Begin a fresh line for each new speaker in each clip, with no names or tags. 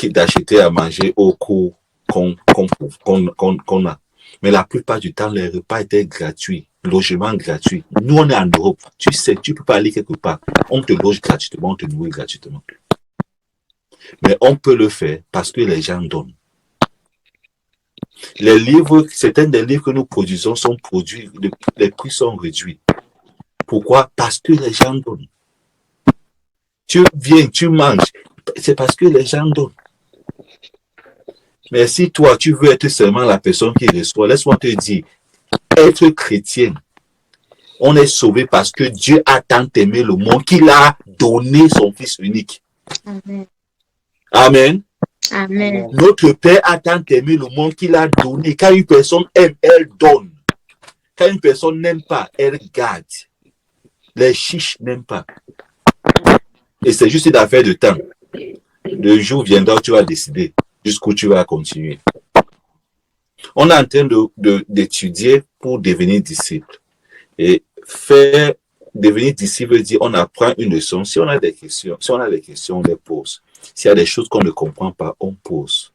d'acheter à manger au coût qu'on a. Mais la plupart du temps, les repas étaient gratuits, logement gratuit. Nous, on est en Europe. Tu sais, tu peux pas aller quelque part. On te loge gratuitement, on te nourrit gratuitement. Mais on peut le faire parce que les gens donnent. Les livres, certains des livres que nous produisons sont produits, les prix sont réduits. Pourquoi? Parce que les gens donnent. Tu viens, tu manges, c'est parce que les gens donnent. Mais si toi, tu veux être seulement la personne qui reçoit, laisse-moi te dire, être chrétien, on est sauvé parce que Dieu a tant aimé le monde qu'il a donné son Fils unique.
Amen.
Amen.
Amen.
Notre Père a tant aimé le monde qu'il a donné. Quand une personne aime, elle donne. Quand une personne n'aime pas, elle garde. Les chiches n'aiment pas. Et c'est juste une affaire de temps. Le jour viendra où tu vas décider jusqu'où tu vas continuer. On est en train d'étudier pour devenir disciple. Et devenir disciple veut dire on apprend une leçon. Si on a des questions, on les pose. S'il y a des choses qu'on ne comprend pas, on pose.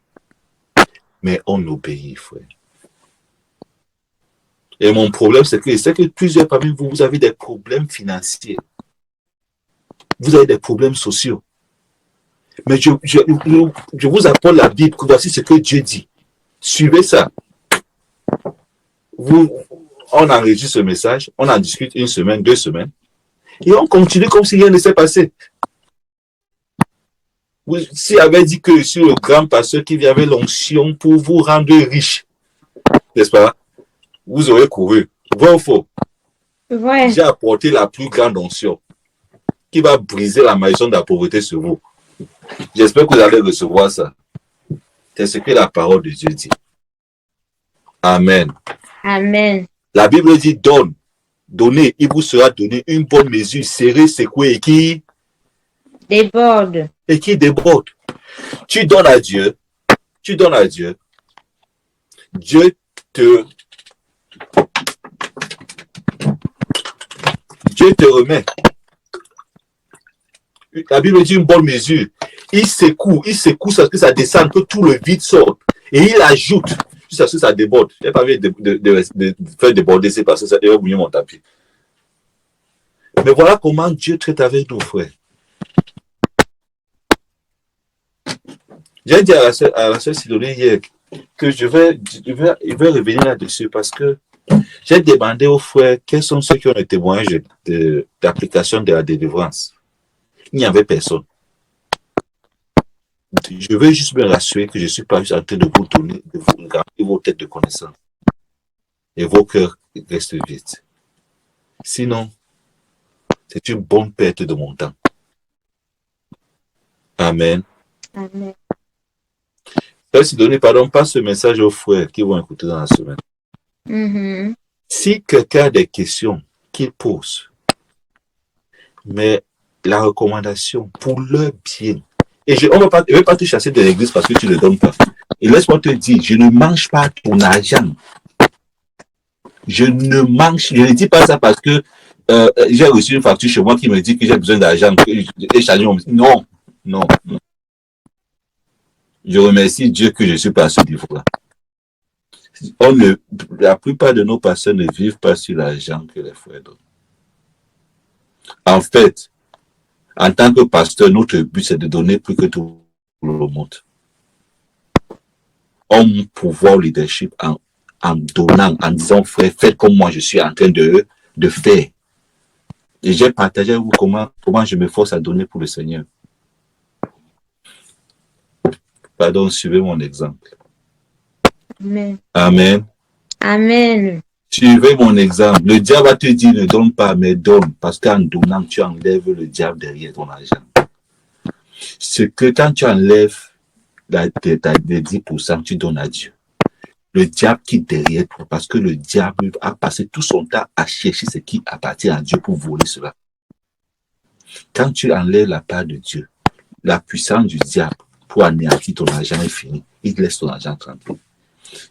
Mais on obéit, frère. Et mon problème, c'est que plusieurs parmi vous, vous avez des problèmes financiers. Vous avez des problèmes sociaux. Mais je vous apporte la Bible, que voici ce que Dieu dit. Suivez ça. On enregistre ce message, on en discute une semaine, 2 semaines, et on continue comme si rien ne s'est passé. S'il avait dit que je suis le grand pasteur qui avait l'onction pour vous rendre riche, n'est-ce pas? Vous aurez couru. Vrai ou faux?
Ouais.
J'ai apporté la plus grande onction qui va briser la malédiction de la pauvreté sur vous. J'espère que vous allez recevoir ça. C'est ce que la parole de Dieu dit. Amen.
Amen.
La Bible dit donne. Donnez, il vous sera donné une bonne mesure, serrée, secouée et qui
déborde.
Et qui déborde. Tu donnes à Dieu. Dieu te remet. La Bible dit une bonne mesure. Il secoue ça que ça descende, que tout le vide sorte. Et il ajoute jusqu'à ce que ça déborde. Je n'ai pas envie de faire déborder, c'est parce que ça va bouillir mon tapis. Mais voilà comment Dieu traite avec nous, frères. J'ai dit à la sœur Sidonie hier que je vais revenir là-dessus parce que j'ai demandé aux frères quels sont ceux qui ont le témoignage d'application de la délivrance. Il n'y avait personne. Je veux juste me rassurer que je ne suis pas juste en train de vous donner, de vous garder vos têtes de connaissance. Et vos cœurs restent vides. Sinon, c'est une bonne perte de mon temps. Amen.
Amen.
Merci de donner, pardon, passe ce message aux frères qui vont écouter dans la semaine.
Mm-hmm.
Si quelqu'un a des questions qu'il pose, mais la recommandation pour leur bien, et je ne vais pas te chasser de l'église parce que tu ne le donnes pas. Et laisse-moi te dire, je ne mange pas ton argent. Je ne dis pas ça parce que j'ai reçu une facture chez moi qui me dit que j'ai besoin d'argent. Non. Je remercie Dieu que je ne suis pas à ce niveau-là. La plupart de nos pasteurs ne vivent pas sur l'argent que les frères donnent. En fait, en tant que pasteur, notre but, c'est de donner plus que tout le monde. Homme, pouvoir, leadership, en donnant, en disant, frère, faites comme moi, je suis en train de faire. Et j'ai partagé avec vous comment je me force à donner pour le Seigneur. Pardon, suivez mon exemple.
Amen.
Amen.
Amen.
Suivez mon exemple. Le diable va te dire ne donne pas, mais donne. Parce qu'en donnant, tu enlèves le diable derrière ton argent. C'est que quand tu enlèves les 10%, tu donnes à Dieu. Le diable qui est derrière toi, parce que le diable a passé tout son temps à chercher ce qui appartient à Dieu pour voler cela. Quand tu enlèves la part de Dieu, la puissance du diable pour anéantir ton argent est finie. Il laisse ton argent tranquille.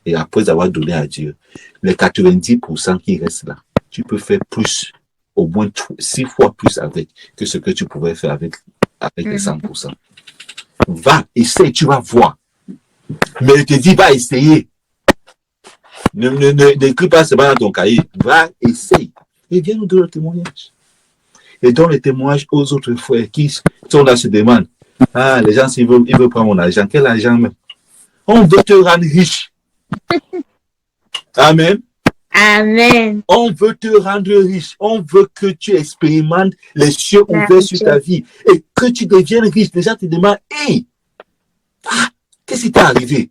Et après avoir donné à Dieu, les 90% qui restent là, tu peux faire plus, au moins 6 fois plus avec que ce que tu pouvais faire avec les 100%. Va, essaye, tu vas voir. Mais il te dit, va essayer. N'écris pas seulement dans ton cahier. Va, essaye. Et viens nous donner le témoignage. Et donne le témoignage aux autres frères qui sont là, se demandent, ah, les gens, ils veulent prendre mon argent. Quel argent même? On veut te rendre riche. Amen.
Amen.
On veut te rendre riche. On veut que tu expérimentes les cieux ouverts sur ta vie et que tu deviennes riche. Les gens te demandent, hey, qu'est-ce qui t'est arrivé?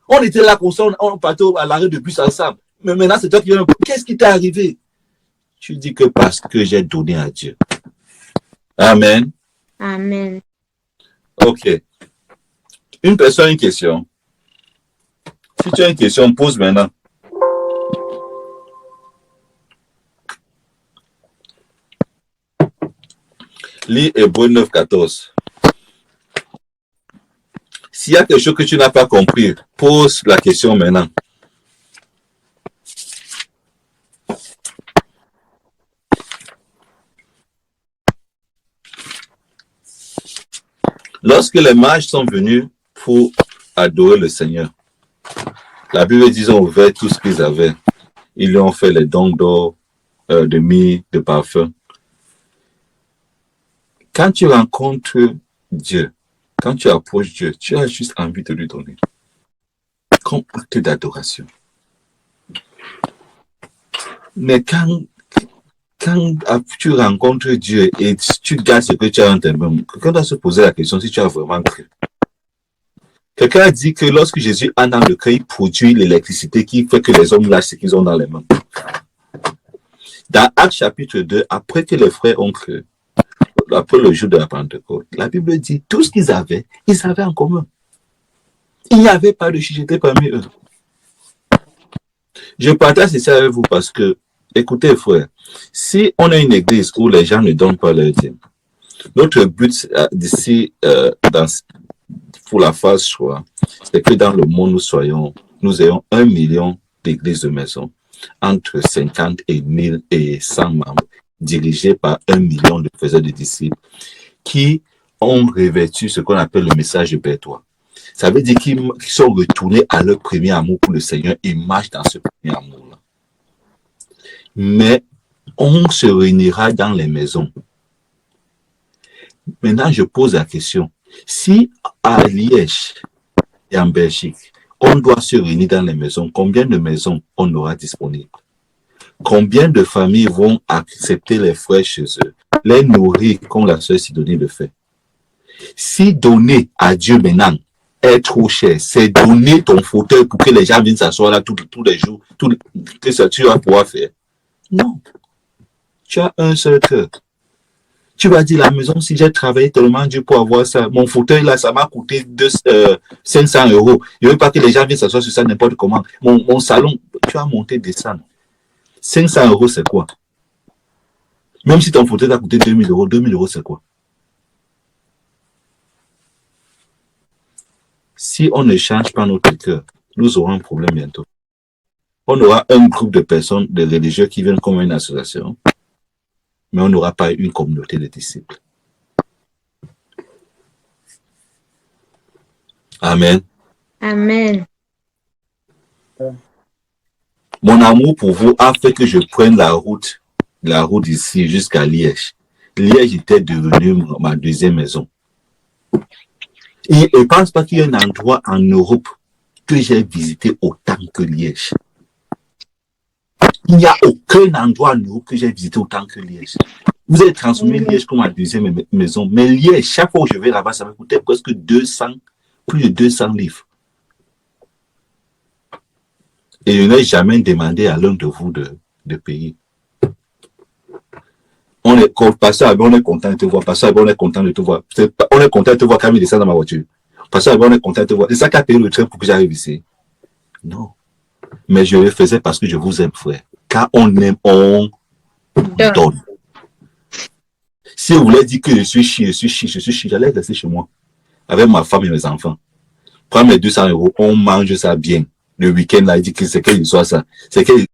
On était là comme ça, on partait à l'arrêt de bus ensemble. Mais maintenant, c'est toi qui viens. Qu'est-ce qui t'est arrivé? Tu dis que parce que j'ai donné à Dieu. Amen.
Amen.
Ok. Une personne a une question. Si tu as une question, pose maintenant. Lis Hébreux 9, 14. S'il y a quelque chose que tu n'as pas compris, pose la question maintenant. Lorsque les mages sont venus pour adorer le Seigneur, la Bible dit qu'ils ont ouvert tout ce qu'ils avaient. Ils lui ont fait les dons d'or, de myrrhe, de parfum. Quand tu rencontres Dieu, quand tu approches Dieu, tu as juste envie de lui donner. Comme acte d'adoration. Mais quand tu rencontres Dieu et tu gardes ce que tu as en toi-même, quelqu'un doit se poser la question si tu as vraiment cru. Quelqu'un a dit que lorsque Jésus entre dans le cœur, il produit l'électricité qui fait que les hommes lâchent ce qu'ils ont dans les mains. Dans Actes chapitre 2, après que les frères ont cru, après le jour de la Pentecôte, la Bible dit tout ce qu'ils avaient en commun. Il n'y avait pas de chicheté parmi eux. Je partage ça avec vous parce que, écoutez frère, si on a une église où les gens ne donnent pas leur dîme, notre but d'ici, pour la phase choix, c'est que dans le monde nous ayons 1 million d'églises de maison, entre 50 et 1000 et 100 membres, dirigés par 1 million de faiseurs de disciples, qui ont revêtu ce qu'on appelle le message de Bétois. Ça veut dire qu'ils sont retournés à leur premier amour pour le Seigneur et marchent dans ce premier amour-là. Mais on se réunira dans les maisons. Maintenant, je pose la question. Si à Liège et en Belgique, on doit se réunir dans les maisons, combien de maisons on aura disponibles? Combien de familles vont accepter les frères chez eux, les nourrir comme la sœur Sidonie le fait? Si donner à Dieu maintenant est trop cher, c'est donner ton fauteuil pour que les gens viennent s'asseoir là tous les jours, que ça tu vas pouvoir faire. Non. Tu as un seul cœur. Tu vas dire, la maison, si j'ai travaillé tellement dur pour avoir ça, mon fauteuil là, ça m'a coûté 500 €. Je ne veux pas que les gens viennent s'asseoir sur ça n'importe comment. Mon salon, tu vas monter, descendre. 500 €, c'est quoi? Même si ton fauteuil t'a coûté 2000 €, 2000 € c'est quoi? Si on ne change pas notre cœur, nous aurons un problème bientôt. On aura un groupe de personnes, de religieux qui viennent comme une association, mais on n'aura pas une communauté de disciples. Amen.
Amen.
Mon amour pour vous a fait que je prenne la route ici jusqu'à Liège. Liège était devenue ma deuxième maison. Et je ne pense pas qu'il y ait un endroit en Europe que j'ai visité autant que Liège. Il n'y a aucun endroit en Europe que j'ai visité autant que Liège. Vous avez transformé Liège comme ma deuxième maison. Mais Liège, chaque fois que je vais là-bas, ça me coûtait presque plus de 200 livres. Et je n'ai jamais demandé à l'un de vous de payer. On est content de te voir. Pasteur, on est content de te voir. On est content de te voir quand il descend dans ma voiture. Pasteur, on est content de te voir. C'est ça qui a payé le train pour que j'arrive ici. Non. Mais je le faisais parce que je vous aime, frère. Quand on aime, on donne. Si vous voulez dire que je suis chier, j'allais rester chez moi. Avec ma femme et mes enfants. Prends mes 200 €, on mange ça bien. Le week-end, là, il dit que c'est quel soir ça. C'est quel